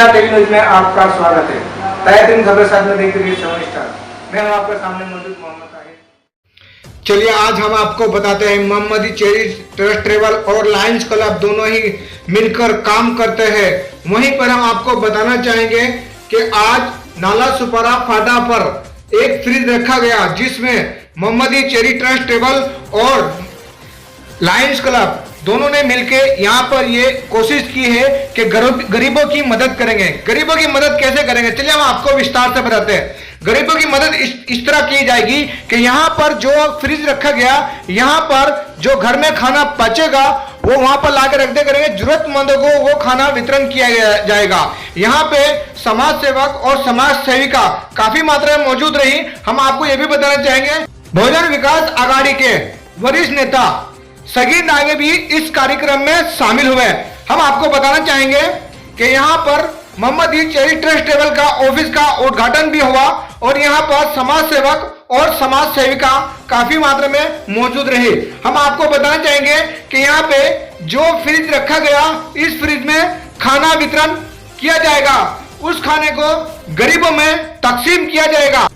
नमस्कार, tele news में आपका स्वागत है। तय दिन खबर साथ में देखते रहिए समय स्टार। मैं हूं आपके सामने मौजूद मोहम्मद ताहिर। चलिए आज हम आपको बताते हैं मोहम्मदी चेरी ट्रस्ट ट्रेवल और लायंस क्लब दोनों ही मिलकर काम करते हैं। वहीं पर हम आपको बताना चाहेंगे कि आज नाला सुपारा फाटा पर एक फ्रिज रखा गया जिसमें मोहम्मदी चेरी ट्रस्ट ट्रेवल और लायंस क्लब दोनों ने मिलकर यहाँ पर ये कोशिश की है कि गरीबों की मदद करेंगे। गरीबों की मदद कैसे करेंगे, चलिए हम आपको विस्तार से बताते हैं। गरीबों की मदद इस तरह की जाएगी कि यहाँ पर जो फ्रिज रखा गया, यहाँ पर जो घर में खाना बचेगा वो वहां पर लाकर रख दे करेंगे। जरूरतमंदों को वो खाना वितरण किया जाएगा। यहाँ पे समाज सेवक और समाज सेविका काफी मात्रा में मौजूद रही। हम आपको ये भी बताना चाहेंगे बहुजन विकास आघाड़ी के वरिष्ठ नेता सगीर नागे भी इस कार्यक्रम में शामिल हुए। हम आपको बताना चाहेंगे कि यहाँ पर मोहम्मदी चेरी ट्रस्ट ट्रेवल का ऑफिस का उद्घाटन भी हुआ और यहाँ पर समाज सेवक और समाज सेविका काफी मात्रा में मौजूद रहे। हम आपको बताना चाहेंगे कि यहाँ पे जो फ्रिज रखा गया, इस फ्रिज में खाना वितरण किया जाएगा। उस खाने को गरीबों में तकसीम किया जाएगा।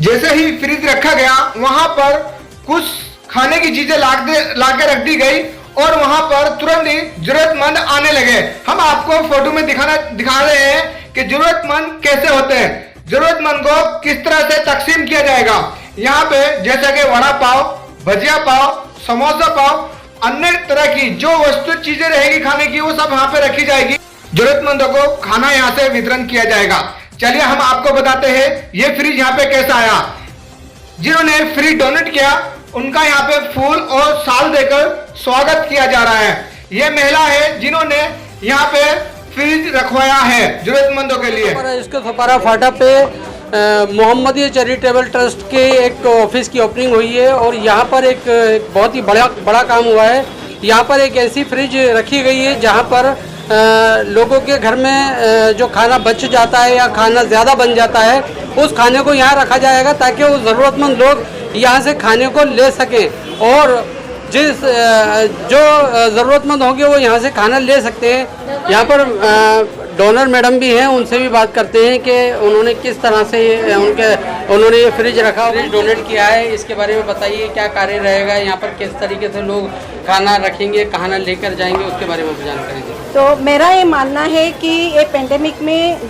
जैसे ही फ्रिज रखा गया वहां पर कुछ खाने की चीजें लाके रख दी गई और वहां पर तुरंत ही जरूरतमंद आने लगे। हम आपको फोटो में दिखा रहे हैं कि जरूरतमंद कैसे होते हैं, जरूरतमंद को किस तरह से तकसीम किया जाएगा। यहाँ पे जैसे कि वड़ा पाव, भजिया पाव, समोसा पाव, अन्य तरह की जो वस्तु चीजें रहेगी खाने की वो सब यहाँ पे रखी जाएगी। जरूरतमंदों को खाना यहाँ से वितरण किया जाएगा। चलिए हम आपको बताते हैं ये फ्रिज यहाँ पे कैसा आया। जिन्होंने फ्री डोनेट किया उनका यहाँ पे फूल और शाल देकर स्वागत किया जा रहा है। ये महिला है जिन्होंने यहाँ पे फ्रिज रखवाया है जरूरतमंदों के लिए। इसके सुपारा फाटा पे मोहम्मदी चैरिटेबल ट्रस्ट के एक ऑफिस की ओपनिंग हुई है और यहाँ पर एक बहुत ही बड़ा काम हुआ है। यहाँ पर एक ऐसी फ्रिज रखी गई है जहाँ पर लोगों के घर में जो खाना बच जाता है या खाना ज़्यादा बन जाता है उस खाने को यहाँ रखा जाएगा ताकि वो ज़रूरतमंद लोग यहाँ से खाने को ले सकें और जिस जो ज़रूरतमंद होंगे वो यहाँ से खाना ले सकते हैं। यहाँ पर डोनर मैडम भी हैं, उनसे भी बात करते हैं कि उन्होंने किस तरह से उन्होंने ये फ्रिज रखा, फ्रिज डोनेट किया है। इसके बारे में बताइए क्या कार्य रहेगा, यहाँ पर किस तरीके से लोग खाना रखेंगे, खाना लेकर जाएंगे, उसके बारे में जानकारी दें। तो मेरा ये मानना है कि ये पेंडेमिक में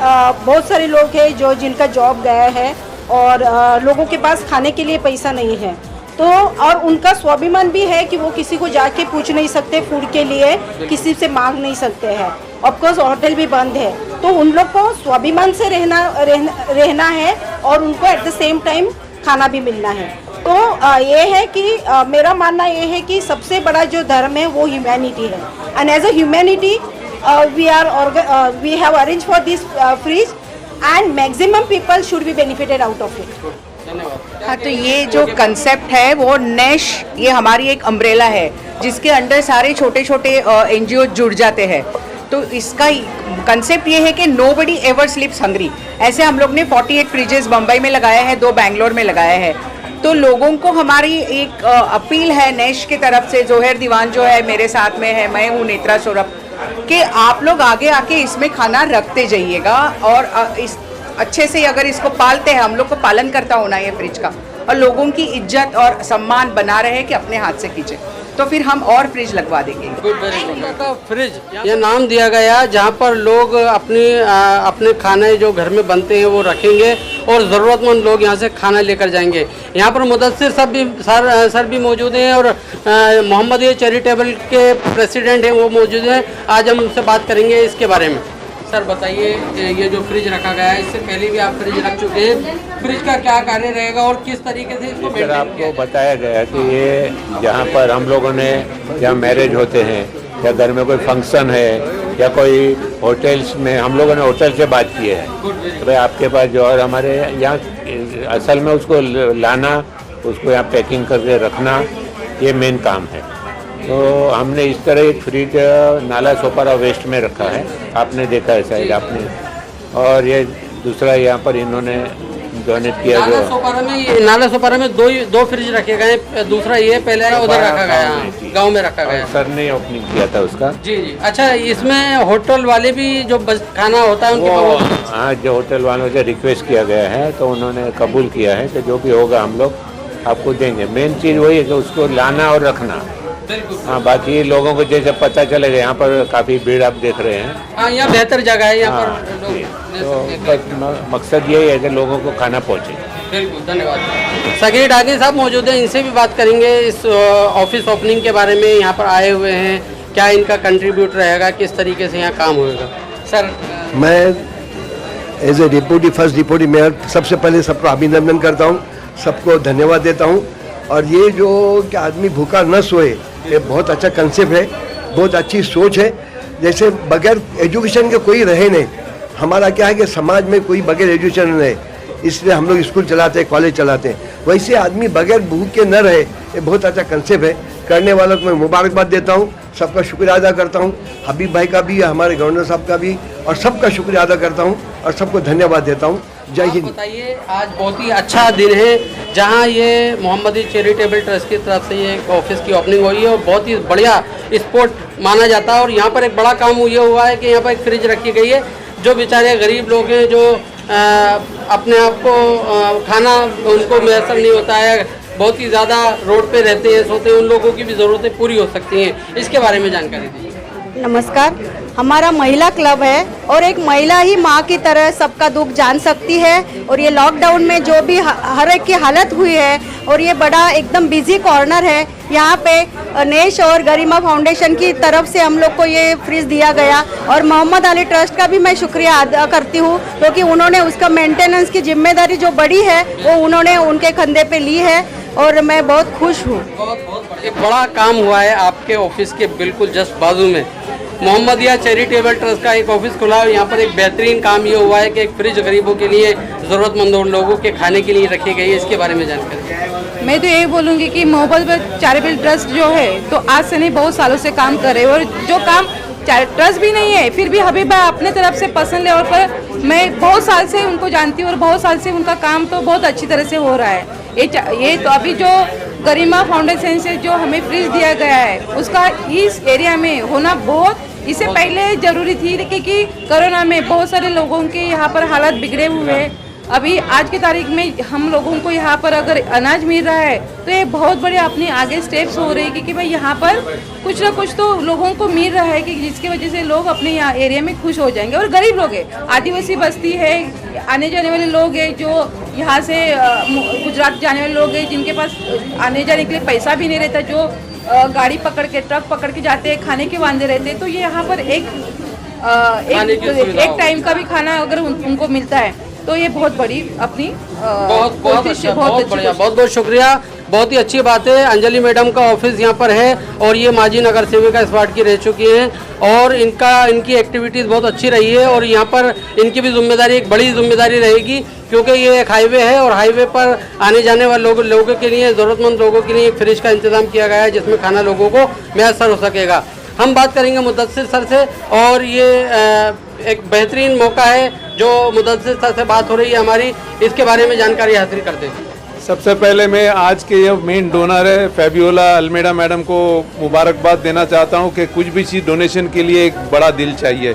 बहुत सारे लोग हैं जिनका जॉब गया है और लोगों के पास खाने के लिए पैसा नहीं है, तो और उनका स्वाभिमान भी है कि वो किसी को जाके पूछ नहीं सकते फूड के लिए, किसी से मांग नहीं सकते हैं। ऑफकोर्स होटल भी बंद है, तो उन लोग को स्वाभिमान से रहना है और उनको एट द सेम टाइम खाना भी मिलना है। तो ये है कि मेरा मानना ये है कि सबसे बड़ा जो धर्म है वो ह्यूमैनिटी है and as a humanity we have arranged for this fridge and maximum people should be benefited out of it. हाँ, तो ये जो कंसेप्ट है वो नेश, ये हमारी एक अम्ब्रेला है जिसके अंडर सारे छोटे छोटे एनजीओ जुड़ जाते हैं। तो इसका कंसेप्ट ये है कि नोबडी एवर स्लीप्स हंग्री। ऐसे हम लोग ने 48 फ्रिजेस बम्बई में लगाया है, 2 बैंगलोर में लगाया है। तो लोगों को हमारी एक अपील है नेश की तरफ से, जोहर दीवान जो है मेरे साथ में है, मैं हूँ नेत्रा सौरभ, कि आप लोग आगे आके इसमें खाना रखते जाइएगा और इस अच्छे से अगर इसको पालते हैं, हम लोग को पालन करता होना है ये फ्रिज का, और लोगों की इज्जत और सम्मान बना रहे कि अपने हाथ से कीजिए, तो फिर हम और फ्रिज लगवा देंगे। फ्रिज ये नाम दिया गया जहाँ पर लोग अपने खाने जो घर में बनते हैं वो रखेंगे और ज़रूरतमंद लोग यहाँ से खाना लेकर जाएंगे। यहाँ पर मुदस्सिर सर भी मौजूद हैं और मोहम्मदी चैरिटेबल के प्रेसिडेंट हैं वो मौजूद हैं। आज हम उनसे बात करेंगे इसके बारे में। सर बताइए, ये जो फ्रिज रखा गया है, इससे पहले भी आप फ्रिज रख चुके हैं, फ्रिज का क्या कार्य रहेगा और किस तरीके से इसको सर आपको बताया गया कि ये जहाँ पर हम लोगों ने जहाँ मैरिज होते हैं या घर में कोई फंक्शन है या कोई होटल्स में, हम लोगों ने होटल से बात की है तो भाई आपके पास जो और हमारे यहाँ असल में उसको लाना, उसको यहाँ पैकिंग करके रखना, ये मेन काम है। तो हमने इस तरह एक फ्रिज नाला सोपारा वेस्ट में रखा है, आपने देखा है शायद आपने। और ये दूसरा यहाँ पर इन्होंने डोनेट किया नाला गया। सोपारा में दो फ्रिज रखे गए हैं। दूसरा ये पहले उधर रखा गया, गांव में रखा गया। सर ने ओपनिंग किया था उसका। जी जी। अच्छा, इसमें होटल वाले भी जो खाना होता है उनके हाँ, जो होटल वालों से रिक्वेस्ट किया गया है तो उन्होंने कबूल किया है कि जो भी होगा हम लोग आपको देंगे। मेन चीज़ वही है कि उसको लाना और रखना। हाँ, बाकी लोगों को जैसे पता चलेगा, यहाँ पर काफ़ी भीड़ आप देख रहे हैं। हाँ, यहाँ बेहतर जगह है, यहाँ हाँ, पर लोग ले तो सकते हैं। बस मकसद यही है कि लोगों को खाना पहुँचे। बिल्कुल, धन्यवाद। सगीर डागे साहब मौजूद हैं, इनसे भी बात करेंगे इस ऑफिस ओपनिंग के बारे में। यहाँ पर आए हुए हैं, क्या इनका कंट्रीब्यूट रहेगा, किस तरीके से यहाँ काम होगा। सर, मैं as a first deputy mayor सबसे पहले सबको अभिनंदन करता हूँ, सबको धन्यवाद देता हूँ। और ये जो कि आदमी भूखा न सोए, ये बहुत अच्छा कंसेप्ट है, बहुत अच्छी सोच है। जैसे बगैर एजुकेशन के कोई रहे नहीं, हमारा क्या है कि समाज में कोई बगैर एजुकेशन नहीं, इसलिए हम लोग स्कूल चलाते हैं, कॉलेज चलाते हैं। वैसे आदमी बगैर भूख के न रहे, ये बहुत अच्छा कंसेप्ट है। करने वालों को मैं मुबारकबाद देता हूँ, सबका शुक्रिया अदा करता हूँ, हबीब भाई का भी, हमारे गवर्नर साहब का भी, और सबका शुक्रिया अदा करता हूँ और सबको धन्यवाद देता हूँ। जय हिंद। बताइए, आज बहुत ही अच्छा दिन है जहां ये मोहम्मदी चैरिटेबल ट्रस्ट की तरफ से ये ऑफिस की ओपनिंग हुई है और बहुत ही बढ़िया स्पोर्ट माना जाता है। और यहाँ पर एक बड़ा काम ये हुआ है कि यहाँ पर एक फ्रिज रखी गई है। जो बेचारे गरीब लोग हैं, जो अपने आप को खाना उनको मैसर नहीं होता है, बहुत ही ज़्यादा रोड पे रहते हैं, सोते हैं, उन लोगों की भी ज़रूरतें पूरी हो सकती हैं। इसके बारे में जानकारी दीजिए। नमस्कार, हमारा महिला क्लब है और एक महिला ही माँ की तरह सबका दुख जान सकती है। और ये लॉकडाउन में जो भी हर एक की हालत हुई है, और ये बड़ा एकदम बिजी कॉर्नर है, यहाँ पे नेश और गरिमा फाउंडेशन की तरफ से हम लोग को ये फ्रिज दिया गया। और मोहम्मद अली ट्रस्ट का भी मैं शुक्रिया अदा करती हूँ, क्योंकि उन्होंने उसका मेंटेनेंस की जिम्मेदारी जो बड़ी है वो उन्होंने उनके कंधे पे ली है और मैं बहुत खुश हूँ। बहुत एक बड़ा काम हुआ है आपके ऑफिस के बिल्कुल जस्ट बाजू में। मोहम्मदिया चैरिटेबल ट्रस्ट का एक ऑफिस खुला है। यहाँ पर एक बेहतरीन काम ये हुआ है कि एक फ्रिज गरीबों के लिए, ज़रूरतमंद लोगों के खाने के लिए रखी गई है। इसके बारे में जानकारी। मैं तो यही बोलूँगी कि मोहब्बत चैरिटेबल ट्रस्ट जो है तो आज से नहीं, बहुत सालों से काम कर रहे हैं। और जो काम ट्रस्ट भी नहीं है, फिर भी हबीब भाई अपने तरफ से पसंद लेवल पर मैं बहुत साल से उनको जानती हूँ और बहुत साल से उनका काम तो बहुत अच्छी तरह से हो रहा है। ये तो अभी जो गरिमा फाउंडेशन से जो हमें फ्रिज दिया गया है, उसका इस एरिया में होना बहुत इससे पहले जरूरी थी, क्योंकि कोरोना में बहुत सारे लोगों के यहाँ पर हालात बिगड़े हुए हैं। अभी आज की तारीख में हम लोगों को यहाँ पर अगर अनाज मिल रहा है तो ये बहुत बड़े अपने आगे स्टेप्स हो रहे हैं, क्योंकि भाई यहाँ पर कुछ ना कुछ तो लोगों को मिल रहा है कि जिसकी वजह से लोग अपने यहाँ एरिया में खुश हो जाएंगे। और गरीब लोग हैं, आदिवासी बस्ती है, आने जाने वाले लोग हैं, जो यहाँ से गुजरात जाने वाले लोग हैं, जिनके पास आने जाने के लिए पैसा भी नहीं रहता, जो गाड़ी पकड़ के, ट्रक पकड़ के जाते हैं, खाने के वांदे रहते हैं। तो ये यहाँ पर एक टाइम का भी खाना अगर उनको मिलता है तो ये बहुत बड़ी अपनी बहुत बढ़िया, बहुत बहुत शुक्रिया। बहुत ही अच्छी बात है। अंजलि मैडम का ऑफिस यहाँ पर है और ये माजी नगर सेविका इस वार्ड की रह चुकी हैं और इनकी एक्टिविटीज़ बहुत अच्छी रही है। और यहाँ पर इनकी भी जिम्मेदारी, एक बड़ी जिम्मेदारी रहेगी, क्योंकि ये एक हाईवे है और हाईवे पर आने जाने वाले लोगों के लिए, ज़रूरतमंद लोगों के लिए एक फ्रिज का इंतजाम किया गया है जिसमें खाना लोगों को मैसर हो सकेगा। हम बात करेंगे मुदस्सिर सर से और ये एक बेहतरीन मौका है जो मुदस्सिर सर से बात हो रही है हमारी, इसके बारे में जानकारी हासिल करते हैं। सबसे पहले मैं आज के ये मेन डोनर है फैबियोला अल्मेडा मैडम को मुबारकबाद देना चाहता हूँ कि कुछ भी चीज़ डोनेशन के लिए एक बड़ा दिल चाहिए।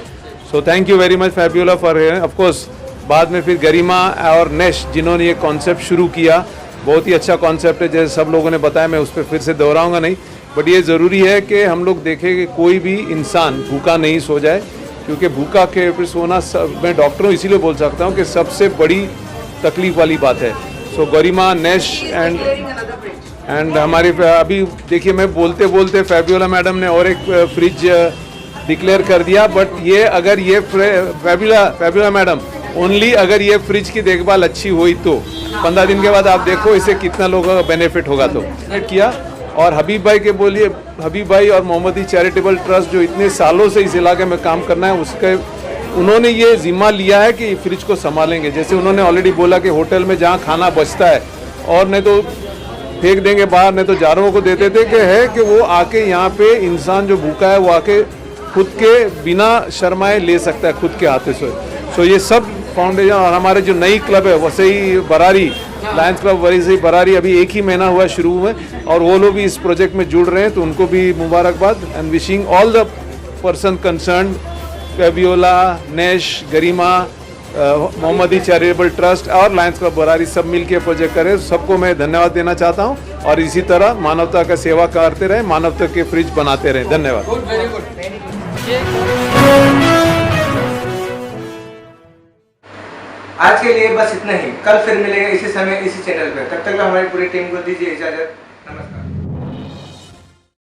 So thank you very much Fabiola for of course. बाद में फिर गरिमा और नेश जिन्होंने ये कॉन्सेप्ट शुरू किया, बहुत ही अच्छा कॉन्सेप्ट है, जैसे सब लोगों ने बताया, मैं उस पर फिर से दोहराऊंगा नहीं। बट ये ज़रूरी है कि हम लोग देखें कि कोई भी इंसान भूखा नहीं सो जाए, क्योंकि भूखा के फिर सोना मैं डॉक्टरों इसीलिए बोल सकता हूँ कि सबसे बड़ी तकलीफ वाली बात है। सो गरिमा, नेश एंड हमारे अभी देखिए, मैं बोलते बोलते फैबियोला मैडम ने और एक फ्रिज डिक्लेयर कर दिया। बट ये अगर ये फैबियोला मैडम ओनली अगर ये फ्रिज की देखभाल अच्छी हुई तो 15 दिन के बाद आप देखो इसे कितना लोगों का बेनिफिट होगा। तो किया। और हबीब भाई के बोलिए, हबीब भाई और मोहम्मदी चैरिटेबल ट्रस्ट जो इतने सालों से इस इलाके में काम करना है, उसके उन्होंने ये जिम्मा लिया है कि फ्रिज को संभालेंगे। जैसे उन्होंने ऑलरेडी बोला कि होटल में जहाँ खाना बचता है और नहीं तो फेंक देंगे बाहर, नहीं तो जानवरों को देते थे, कि है कि वो आके यहाँ पे इंसान जो भूखा है वो आके खुद के बिना शर्माए ले सकता है खुद के हाथों से। सो ये सब फाउंडेशन और हमारे जो नई क्लब है वसई बरारी लायंस क्लब वसई बरारी अभी एक ही महीना हुआ शुरू में और वो लोग भी इस प्रोजेक्ट में जुड़ रहे हैं, तो उनको भी मुबारकबाद and wishing all the person concern, Fabiola, Nash, Garima, Mohammadi charitable trust और लायंस क्लब बरारी सब मिलके प्रोजेक्ट करें। सबको मैं धन्यवाद देना चाहता हूं और इसी तरह मानवता का सेवा करते रहें, मानवता के फ्रिज बनाते रहें। धन्यवाद। आज के लिए बस इतना ही। कल फिर मिलेंगे इसी समय इसी चैनल पे। तब तक हमारी पूरी टीम को दीजिए इजाजत। नमस्कार।